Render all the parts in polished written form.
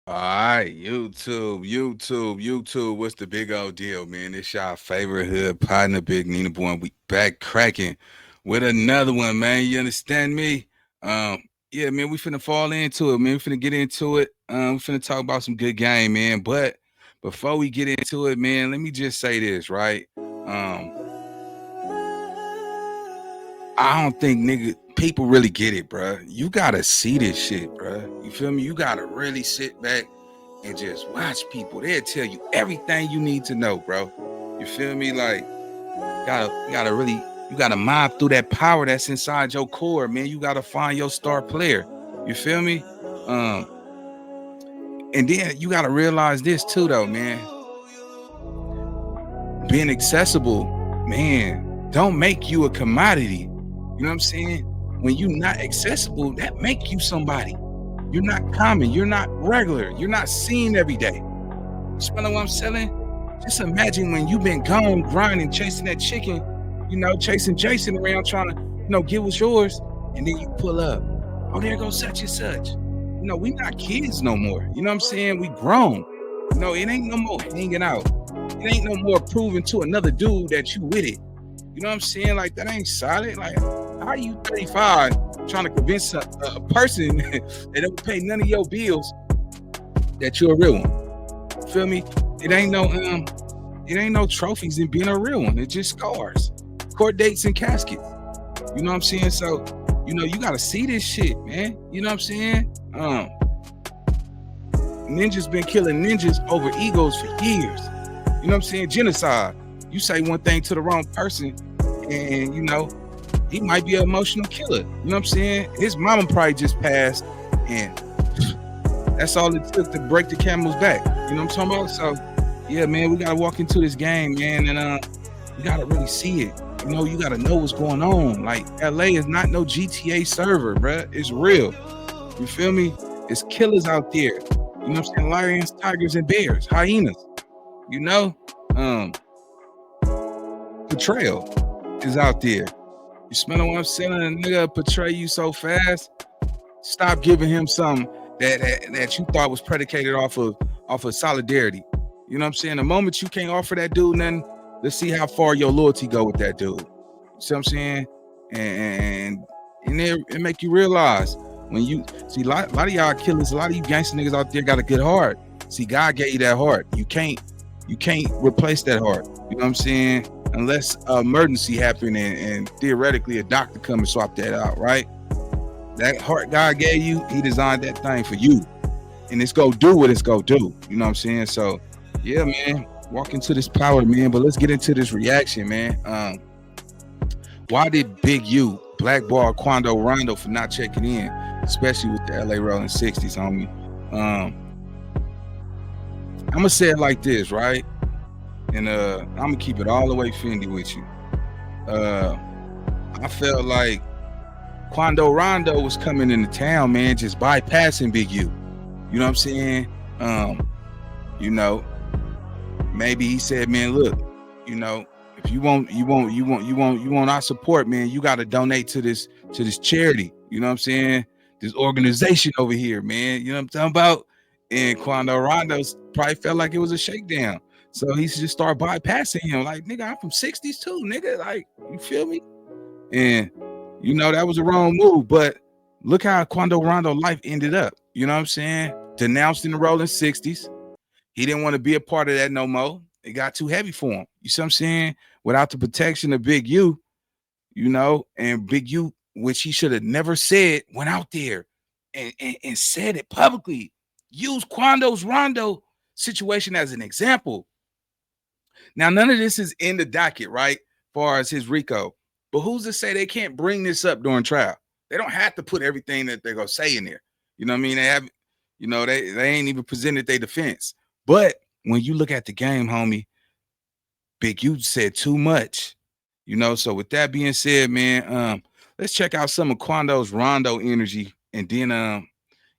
All right, YouTube. What's the big old deal, man? It's y'all favorite hood partner, Big Nina Boy. And we back cracking with another one, man. You understand me? Yeah, man, we finna fall into it, man. We finna get into it. We finna talk about some good game, man. But before we get into it, man, let me just say this, right? I don't think people really get it, bro. You gotta see this shit, bro. You feel me? You gotta really sit back and just watch people. They'll tell you everything you need to know, bro. You feel me? Like, you gotta mob through that power that's inside your core, man. You gotta find your star player. You feel me? Um, and then you gotta realize this too, though, man. Being accessible, man, don't make you a commodity. You know what I'm saying? When you're not accessible, that make you somebody. You're not common. You're not regular. You're not seen every day. You smell what I'm selling? Just imagine when you've been gone, grinding, chasing that chicken, chasing Jason around trying to, get what's yours. And then you pull up. Oh, there goes such and such. We not kids no more. You know what I'm saying? We grown. It ain't no more hanging out. It ain't no more proving to another dude that you with it. You know what I'm saying? Like, that ain't solid. Like, how are you 35 trying to convince a person that don't pay none of your bills that you're a real one? Feel me? It ain't no trophies in being a real one. It's just scars, court dates, and caskets. You know what I'm saying? So, you gotta see this shit, man. You know what I'm saying? Ninjas been killing ninjas over egos for years. You know what I'm saying? Genocide. You say one thing to the wrong person, and he might be an emotional killer. You know what I'm saying? His mama probably just passed, and that's all it took to break the camel's back. You know what I'm talking about? So, yeah, man, we gotta walk into this game, man, and you gotta really see it. You gotta know what's going on. Like, LA is not no GTA server, bruh. It's real. You feel me? It's killers out there. You know what I'm saying? Lions, tigers, and bears, hyenas. Betrayal is out there. You smelling what I'm selling? A nigga portray you so fast. Stop giving him something that you thought was predicated off of solidarity. You know what I'm saying? The moment you can't offer that dude nothing, let's see how far your loyalty go with that dude. You see what I'm saying? And it make you realize when you see a lot of y'all killers, a lot of you gangster niggas out there got a good heart. See, God gave you that heart. You can't replace that heart. You know what I'm saying? Unless an emergency happen and theoretically a doctor come and swap that out, right? That heart God gave you, he designed that thing for you. And it's go do what it's go do. You know what I'm saying? So, yeah, man, walk into this power, man. But let's get into this reaction, man. Why did Big U blackball Quando Rondo for not checking in, especially with the LA Rollin 60'S, homie? I'm gonna say it like this, right? And I'm gonna keep it all the way Fendi with you. I felt like Quando Rondo was coming into town, man, just bypassing Big U. You know what I'm saying? Maybe he said, man, look, if you want our support, man, you got to donate to this charity. You know what I'm saying? This organization over here, man. You know what I'm talking about? And Quando Rondo probably felt like it was a shakedown. So he just started bypassing him. Like, nigga, I'm from 60'S too, nigga. Like, you feel me? And, that was a wrong move. But look how Quando Rondo life ended up. You know what I'm saying? Denounced in the Rollin 60'S. He didn't want to be a part of that no more. It got too heavy for him. You see what I'm saying? Without the protection of Big U, and Big U, which he should have never said, went out there and said it publicly. Use Quando's Rondo situation as an example. Now, none of this is in the docket, right? As far as his RICO. But who's to say they can't bring this up during trial? They don't have to put everything that they're going to say in there. You know what I mean? They have, You know, they ain't even presented their defense. But when you look at the game, homie, Big, you said too much. You know, so with that being said, man, let's check out some of Quando's Rondo energy. And then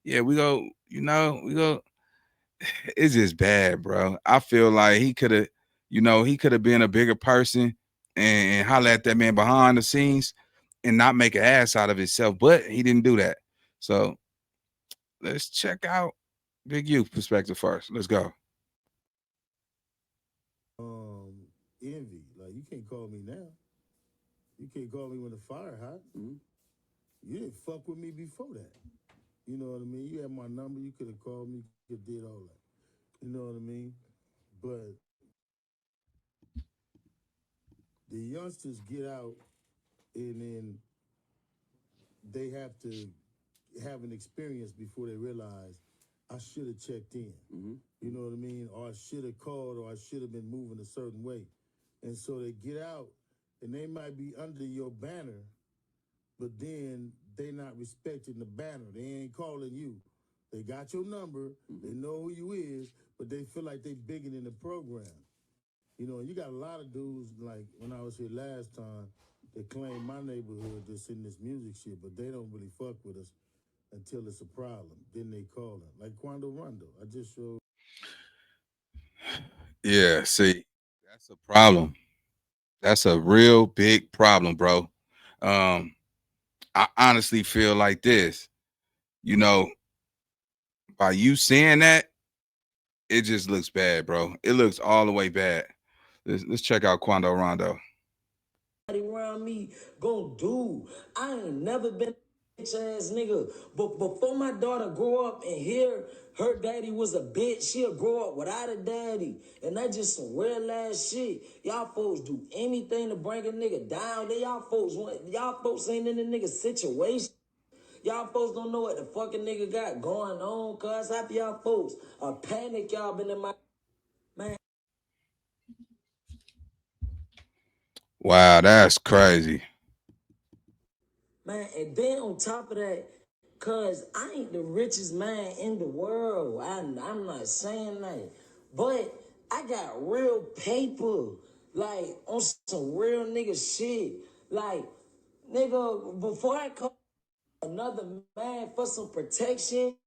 yeah, we go, we go, it's just bad, bro. I feel like he could have, he could have been a bigger person and holler at that man behind the scenes and not make an ass out of himself. But he didn't do that. So let's check out Big U perspective first. Let's go. Envy. Like you can't call me now. You can't call me when the fire hot. You didn't fuck with me before that. You know what I mean? You had my number. You could have called me. You could have did all that. You know what I mean? But the youngsters get out and then they have to have an experience before they realize I should have checked in. You know what I mean? Or I should have called or I should have been moving a certain way. And so they get out and they might be under your banner, but then they not respecting the banner. They ain't calling you. They got your number. They know who you is, but they feel like they bigger than the program. You know, you got a lot of dudes, like when I was here last time, they claim my neighborhood just in this music shit, but they don't really fuck with us until it's a problem. Then they call them. Like Quando Rondo. I just showed. Yeah, see, that's a problem. That's a real big problem, bro. Um, I honestly feel like this, you know, by you saying that, it just looks bad, bro. It looks all the way bad. Let's check out Quando Rondo. Around me gon' do. I ain't never been a bitch ass nigga. But before my daughter grow up and hear her daddy was a bitch, she'll grow up without a daddy. And that's just some real ass shit. Y'all folks do anything to bring a nigga down. Y'all folks ain't in the nigga situation. Y'all folks don't know what the fucking nigga got going on, cuz half y'all folks are panic. Y'all been in my man. Wow, that's crazy. Man, and then on top of that, cause I ain't the richest man in the world. I'm not saying that. But I got real paper. Like on some real nigga shit. Like, nigga, before I call another man for some protection,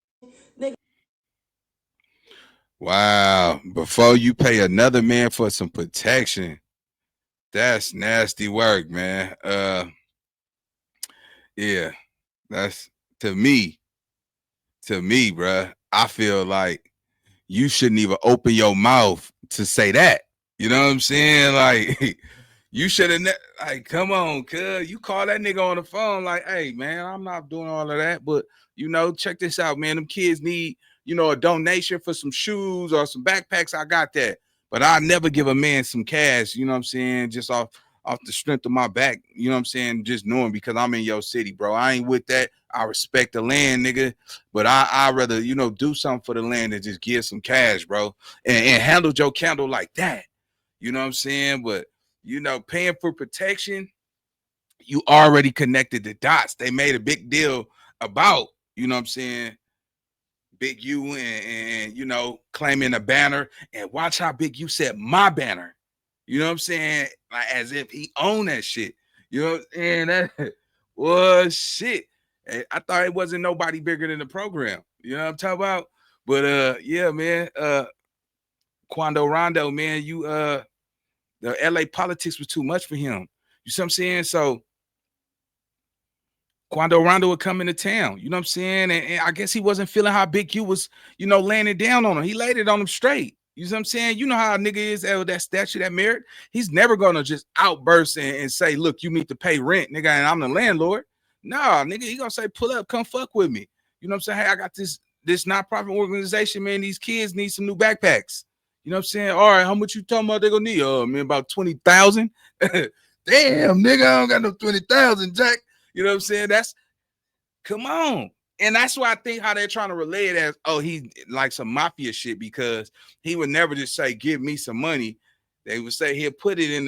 nigga. Wow. Before you pay another man for some protection, that's nasty work, man. Yeah, that's to me, bruh. I feel like you shouldn't even open your mouth to say that. You know what I'm saying? Like, you should have, like, come on, cuz. You call that nigga on the phone, like, hey, man, I'm not doing all of that, but, check this out, man. Them kids need, a donation for some shoes or some backpacks. I got that. But I never give a man some cash, you know what I'm saying? Just off the strength of my back, you know what I'm saying? Just knowing because I'm in your city, bro. I ain't with that. I respect the land, nigga. But I rather, do something for the land than just give some cash, bro. And handle your candle like that. You know what I'm saying? But, paying for protection, you already connected the dots. They made a big deal about, you know what I'm saying, Big U and claiming a banner. And watch how Big U said my banner. You know what I'm saying? Like as if he owned that shit. You know what I'm saying? That was shit. I thought it wasn't nobody bigger than the program. You know what I'm talking about? But yeah, man. Quando Rondo, man, the LA politics was too much for him. You see what I'm saying? So Quando Rondo would come into town, you know what I'm saying? And I guess he wasn't feeling how Big Q was, laying it down on him. He laid it on him straight. You know what I'm saying? You know how a nigga is, that statue, that merit. He's never gonna just outburst and say, look, you need to pay rent, nigga, and I'm the landlord. Nah, nigga, he gonna say, pull up, come fuck with me. You know what I'm saying? Hey, I got this nonprofit organization, man. These kids need some new backpacks. You know what I'm saying? All right, how much you talking about they gonna need? Man, about 20,000. Damn, nigga, I don't got no 20,000, Jack. You know what I'm saying? Come on. And that's why I think how they're trying to relay it as, oh, he like some mafia shit, because he would never just say, give me some money. They would say he'll put it in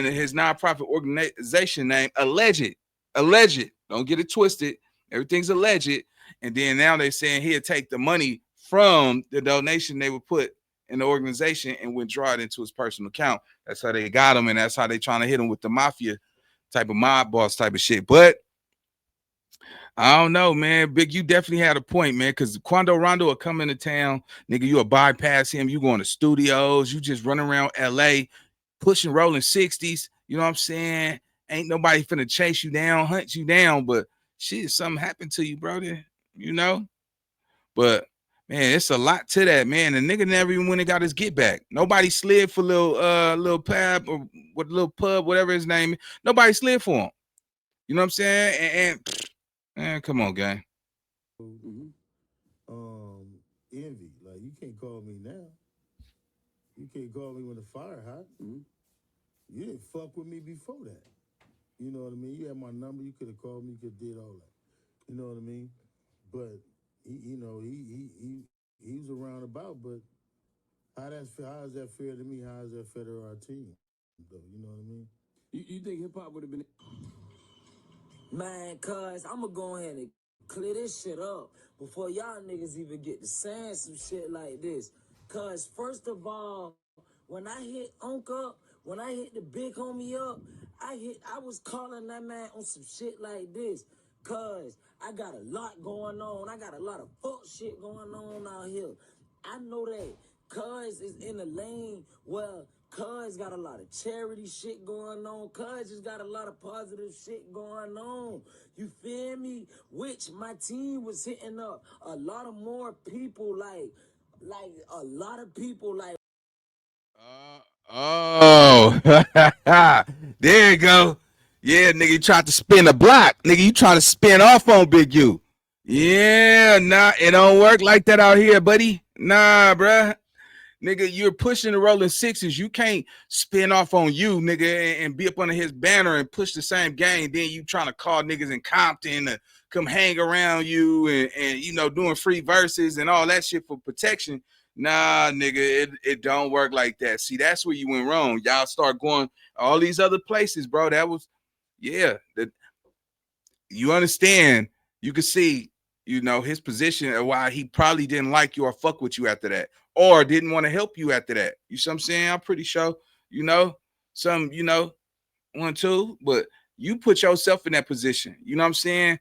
his nonprofit organization name, alleged. Don't get it twisted. Everything's alleged. And then now they're saying he'll take the money from the donation they would put in the organization and withdraw it into his personal account. That's how they got him, and that's how they trying to hit him with the mafia type of mob boss type of shit. But I don't know, man. Big, you definitely had a point, man. Because Quando Rondo will come into town, nigga. You will bypass him. You going to studios. You just run around LA, pushing rolling 60s. You know what I'm saying? Ain't nobody finna chase you down, hunt you down. But shit, something happened to you, brother. You know. But man, it's a lot to that, man. The nigga never even went and got his get back. Nobody slid for little pub or what little pub, whatever his name is. Nobody slid for him. You know what I'm saying? And man, come on, gang. Envy. Like, you can't call me now. You can't call me when the fire hot. You didn't fuck with me before that. You know what I mean? You had my number. You could have called me. You could have did all that. You know what I mean? But he was around about. But how is that fair to me? How is that fair to our team? Though, you know what I mean? You think hip hop would have been? Man, cuz I'ma go ahead and clear this shit up before y'all niggas even get to saying some shit like this. Cuz first of all, when I hit Unc up, when I hit the big homie up, I was calling that man on some shit like this. Cuz I got a lot going on. I got a lot of fuck shit going on out here. I know that Cuz is in a lane where Cuz got a lot of charity shit going on. Cuz just got a lot of positive shit going on. You feel me? Which my team was hitting up a lot of more people, like a lot of people, like. Oh, there you go. Yeah, nigga, you tried to spin the block. Nigga, you trying to spin off on Big U. Yeah, nah, it don't work like that out here, buddy. Nah, bruh. Nigga, you're pushing the rolling sixes. You can't spin off on you, nigga, and be up under his banner and push the same game. Then you trying to call niggas in Compton to come hang around you and you know, doing free verses and all that shit for protection. Nah, nigga, it don't work like that. See, that's where you went wrong. Y'all start going all these other places, bro. That was, yeah. You understand? You could see, you know, his position and why he probably didn't like you or fuck with you after that, or didn't want to help you after that. You see what I'm saying? I'm pretty sure, you know, you know, 1, 2, but you put yourself in that position. You know what I'm saying?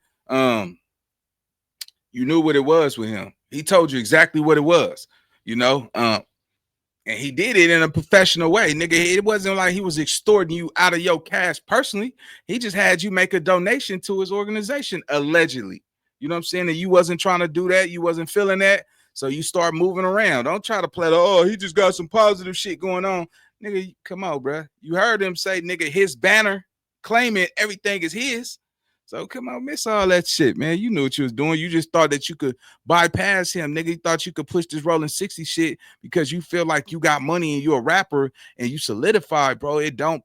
You knew what it was with him. He told you exactly what it was, you know. And he did it in a professional way, nigga. It wasn't like he was extorting you out of your cash personally. He just had you make a donation to his organization, allegedly. You know what I'm saying? And you wasn't trying to do that. You wasn't feeling that. So you start moving around. Don't try to play the, oh, he just got some positive shit going on. Nigga, come on, bro. You heard him say, nigga, his banner, claiming everything is his. So come on, miss all that shit, man. You knew what you was doing. You just thought that you could bypass him, nigga. You thought you could push this rolling 60 shit because you feel like you got money and you're a rapper and you solidified, bro. It don't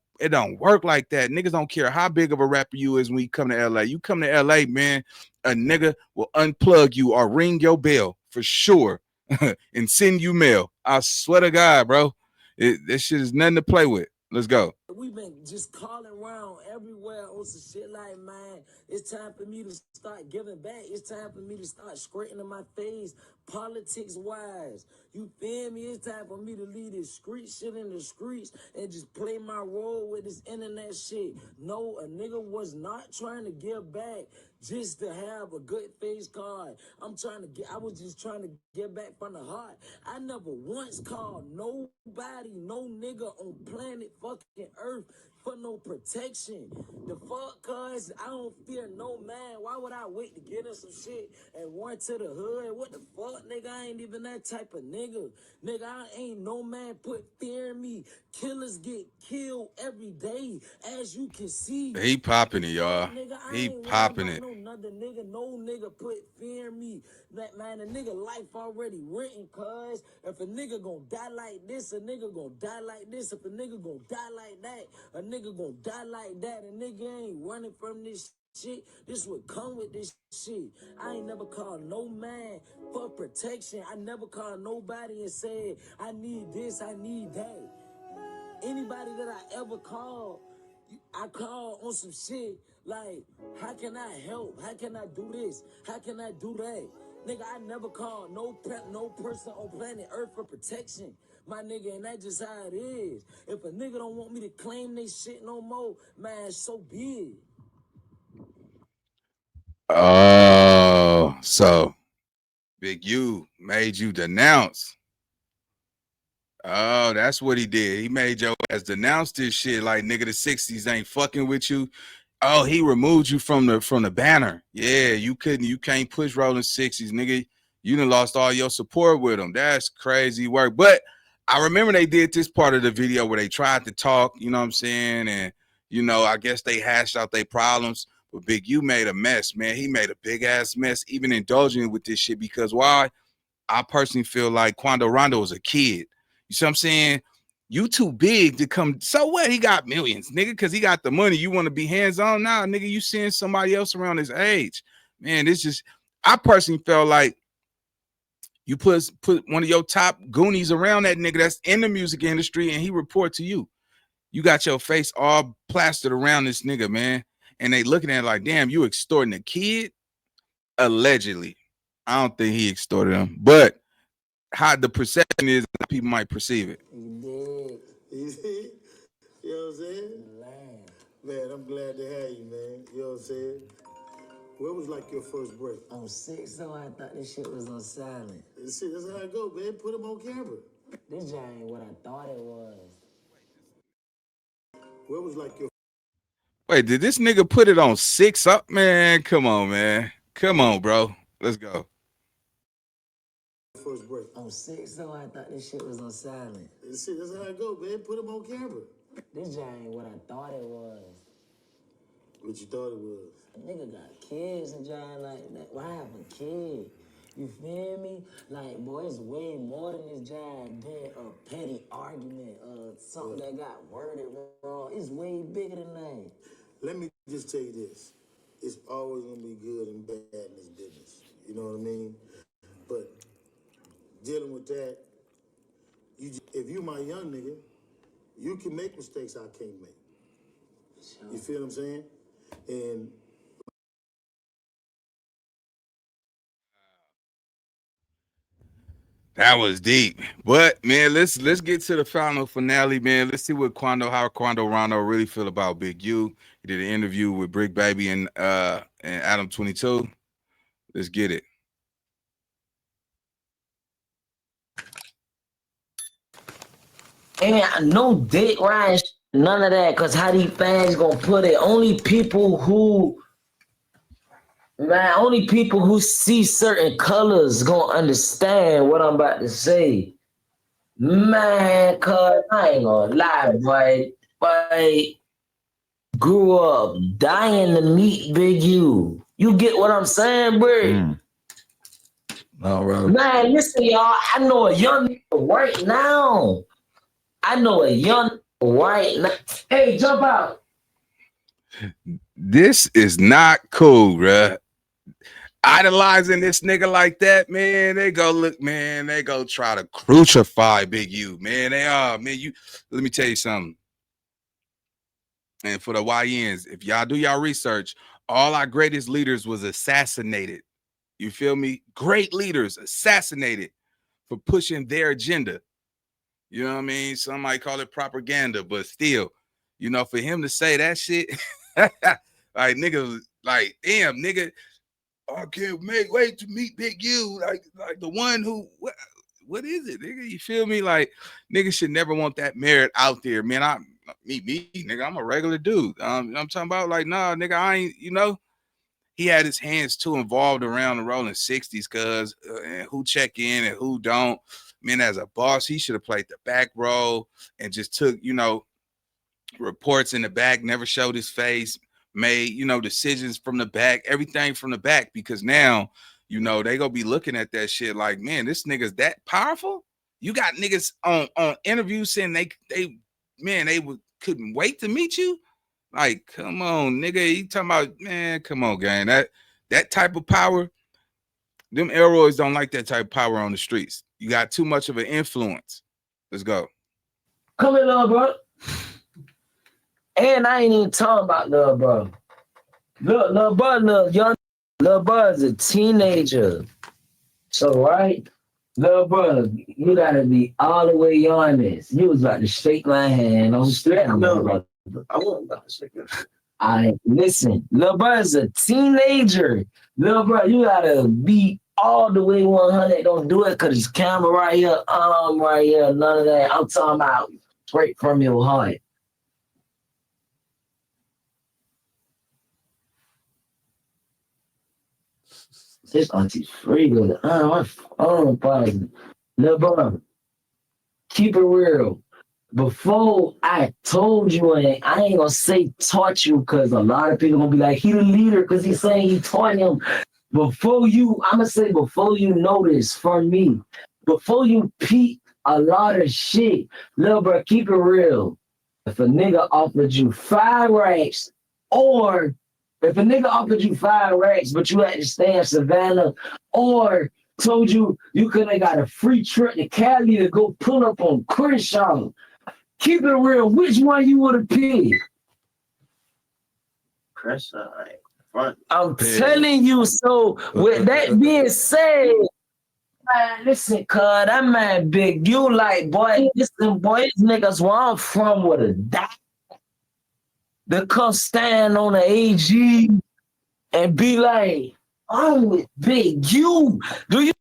work like that. Niggas don't care how big of a rapper you is when you come to LA. You come to LA, man, a nigga will unplug you or ring your bell for sure and send you mail. I swear to God, bro. This shit is nothing to play with. Let's go. We've been just calling around everywhere on some shit like, man, it's time for me to start giving back. It's time for me to start straightening my face, politics-wise. You feel me? It's time for me to leave this street shit in the streets and just play my role with this internet shit. No, a nigga was not trying to give back just to have a good face card. I was just trying to get back from the heart. I never once called nobody, no nigga on planet fucking Earth for no protection. The fuck, cuz I don't fear no man. Why would I wait to get in some shit and run to the hood? What the fuck, nigga? I ain't even that type of nigga. Nigga, I ain't no man put fear in me. Killers get killed every day, as you can see. He popping it, y'all. Nigga, I He ain't worried popping about it. no another nigga. No nigga put fear in me. That man, a nigga life already written, cuz. If a nigga gon' die like this, a nigga gon' die like this. If a nigga gon' die like that, a nigga gon' die like that. A nigga ain't running from this shit. This would come with this shit. I ain't never called no man for protection. I never called nobody and said, I need this, I need that. Anybody that I ever called I call on some shit like, how can I help? How can I do this? How can I do that? Nigga, I never called no person on planet Earth for protection. My nigga, and that's just how it is. If a nigga don't want me to claim this shit no more, man, so be it. Oh, so Big U made you denounce. Oh, that's what he did. He made your ass denounce this shit. Like, nigga, the 60s ain't fucking with you. Oh, he removed you from the banner. Yeah, you can't push Rollin 60's, nigga. You done lost all your support with him. That's crazy work. But I remember they did this part of the video where they tried to talk, you know what I'm saying? And, you know, I guess they hashed out their problems. But Big U made a mess, man. He made a big ass mess, even indulging with this shit. Because why? I personally feel like Quando Rondo was a kid. You see what I'm saying? You too big to come. So what? He got millions, nigga, because he got the money. You want to be hands-on now, nigga. You seeing somebody else around his age. Man, this just, I personally felt like you put one of your top goonies around that nigga that's in the music industry and he report to you. You got your face all plastered around this nigga, man. And they looking at it like, damn, you extorting a kid? Allegedly. I don't think he extorted him, but how the perception is, people might perceive it. You did. You see? You know what I'm saying? Man, I'm glad to have you, man. You know what I'm saying? Where was like your first break? On 6, though, I thought this shit was on silent. See, that's how it go, man. Put them on camera. This joint ain't what I thought it was. Where was like your Wait, did this nigga put it on 6 up? Man, come on, man. Come on, bro. Let's go. first break? On 6, though, I thought this shit was on silent. See, that's how it go, man. Put them on camera. This joint ain't what I thought it was. What you thought it was? A nigga got kids and joint like that. Why have a kid? You feel me? Like, boy, it's way more than this job than a petty argument or something that got worded wrong. It's way bigger than that. Let me just tell you this. It's always going to be good and bad in this business. You know what I mean? But dealing with that, if you my young nigga, you can make mistakes I can't make. Sure. You feel what I'm saying? And that was deep. But man, let's get to the final finale, man. Let's see how Quando Rondo really feel about Big U. He did an interview with Brick Baby and Adam 22. Let's get it. And no Dick Ryan, none of that, because how these fans gonna put it? Only people who see certain colors gonna understand what I'm about to say. Man, cuz I ain't gonna lie, boy. Boy, grew up dying to meet Big U. You get what I'm saying, bro? No, bro. Man, listen, y'all. I know a young nigga right now. Hey, jump out. This is not cool, bruh. Idolizing this nigga like that, man. They go try to crucify Big U, man. They are, man. Let me tell you something. And for the YNs, if y'all do y'all research, all our greatest leaders was assassinated. You feel me? Great leaders assassinated for pushing their agenda. You know what I mean? Some might call it propaganda, but still, you know, for him to say that shit, like nigga, like damn, nigga, I can't wait to meet Big U, like the one who what is it, nigga? You feel me? Like nigga should never want that merit out there, man. Me, nigga, I'm a regular dude. I'm talking about like, nah, nigga, I ain't, you know. He had his hands too involved around the Rollin 60's, cuz and who check in and who don't. Man, as a boss, he should have played the back role and just took, you know, reports in the back, never showed his face, made, you know, decisions from the back, everything from the back, because now, you know, they gonna be looking at that shit like, man, this nigga's that powerful. You got niggas on interviews saying they couldn't wait to meet you. Like, come on, nigga. You talking about, man, come on, gang. That type of power, them aeroids don't like that type of power on the streets. You got too much of an influence. Let's go. Come here, little bro. And I ain't even talking about little bro. Little bro is a teenager. So right, little bro, you gotta be all the way honest. You was about to shake my hand. Don't shake my brother. I wasn't about to shake your hand. Listen, little bro is a teenager. Little bro, you gotta be all the way 100. Don't do it cause it's camera right here, arm right here, none of that. I'm talking about straight from your heart. This auntie's free good. My phone buzzing. Little bro, keep it real. Before I told you, and I ain't gonna say taught you, cause a lot of people gonna be like, he the leader, cause he's saying he taught him. I'ma say before you know this from me, before you peep a lot of shit, little bro, keep it real. If a nigga offered you 5 racks, or if a nigga offered you 5 racks, but you had to stay in Savannah, or told you you could have got a free trip to Cali to go pull up on Crenshaw, keep it real, which one you would have picked? Crenshaw, front. I'm telling you, so with that being said, man, listen, cuz that man big. You like, boy, listen, boy, these niggas where I'm from would have died. They come stand on the AG and be like, I'm with Big U. Do you?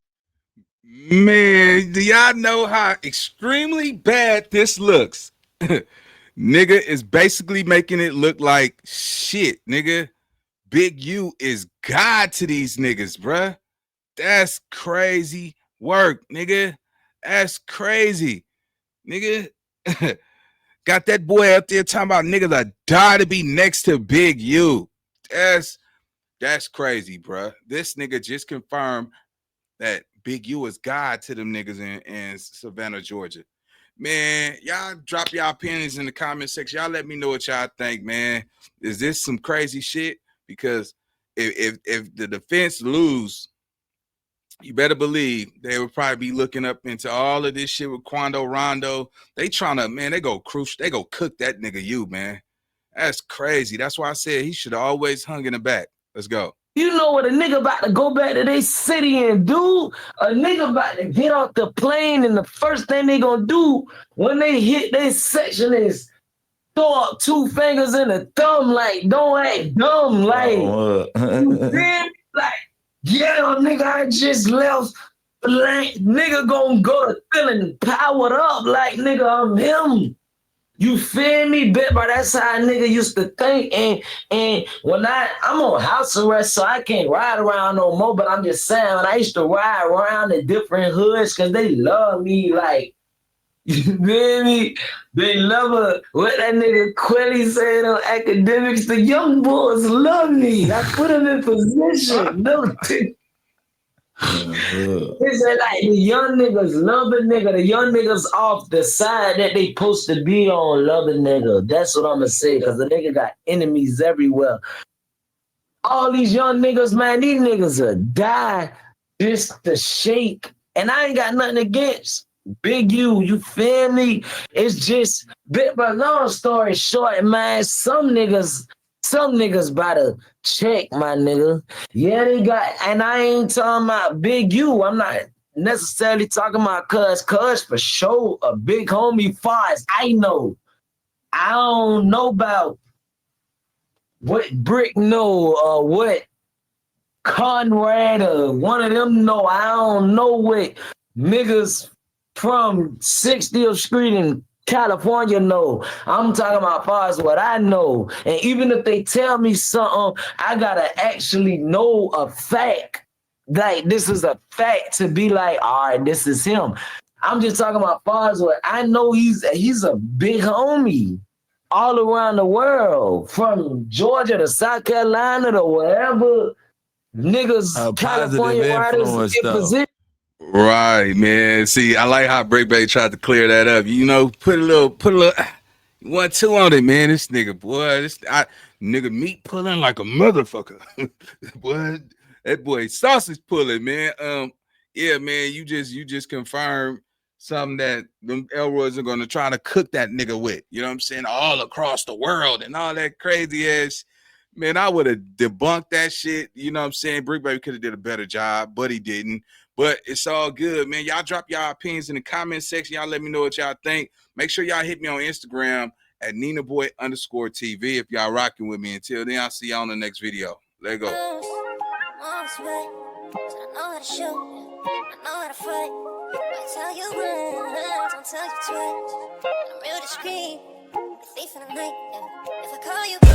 Man, do y'all know how extremely bad this looks? Nigga is basically making it look like shit, nigga. Big U is God to these niggas, bruh. That's crazy work, nigga. That's crazy, nigga. Got that boy up there talking about niggas that die to be next to Big U. That's crazy, bruh. This nigga just confirmed that Big U is God to them niggas in Savannah, Georgia. Man, y'all drop y'all opinions in the comment section. Y'all let me know what y'all think, man. Is this some crazy shit? Because if the defense lose, you better believe they would probably be looking up into all of this shit with Quando Rondo. They trying to, man, they go cook that nigga U, man. That's crazy. That's why I said he should have always hung in the back. Let's go. You know what a nigga about to go back to their city and do? A nigga about to get off the plane, and the first thing they gonna do when they hit their section is throw up 2 fingers in the thumb, like, don't act dumb, like, you feel me? Like, yeah, nigga, I just left. Like, nigga gonna go to feeling powered up, like, nigga, I'm him. You feel me, bit? But that's how a nigga used to think. And when I'm on house arrest, so I can't ride around no more. But I'm just saying, when I used to ride around in different hoods, cause they love me, like, you feel me? They love her. What that nigga Quelly said on academics, the young boys love me. I put them in position. No. It's like the young niggas love a nigga. The young niggas off the side that they supposed to be on love a nigga. That's what I'm gonna say, because the nigga got enemies everywhere. All these young niggas, man, these niggas will die just to shake. And I ain't got nothing against Big U, you feel me? It's just, but long story short, man, some niggas about to check, my nigga. Yeah, they got, and I ain't talking about Big U. I'm not necessarily talking about Cuz for sure a big homie far as I know. I don't know about what Brick know or what Conrad or one of them know. I don't know what niggas from 60th Street in California know. I'm talking about far as what I know. And even if they tell me something, I gotta actually know a fact. Like, this is a fact to be like, all right, this is him. I'm just talking about far as what I know. He's a big homie all around the world, from Georgia to South Carolina to wherever niggas, California riders get position. Right, man. See, I like how Brick Bay tried to clear that up. You know, put a little 1-2 on it, man. This nigga, boy, nigga meat pulling like a motherfucker. Boy, that boy sausage pulling, man. Yeah, man, you just confirmed something that them Elroys are gonna try to cook that nigga with. You know what I'm saying? All across the world and all that crazy ass. Man, I would have debunked that shit. You know what I'm saying? Brick Baby could have did a better job, but he didn't. But it's all good, man. Y'all drop y'all opinions in the comment section. Y'all let me know what y'all think. Make sure y'all hit me on Instagram at NinaBoy_TV if y'all rocking with me. Until then, I'll see y'all on the next video. Let go. I know how to shoot, I know how to fight. I tell you once, don't tell you twice. I'm real discreet, the thief in the night. Yeah. If I call you.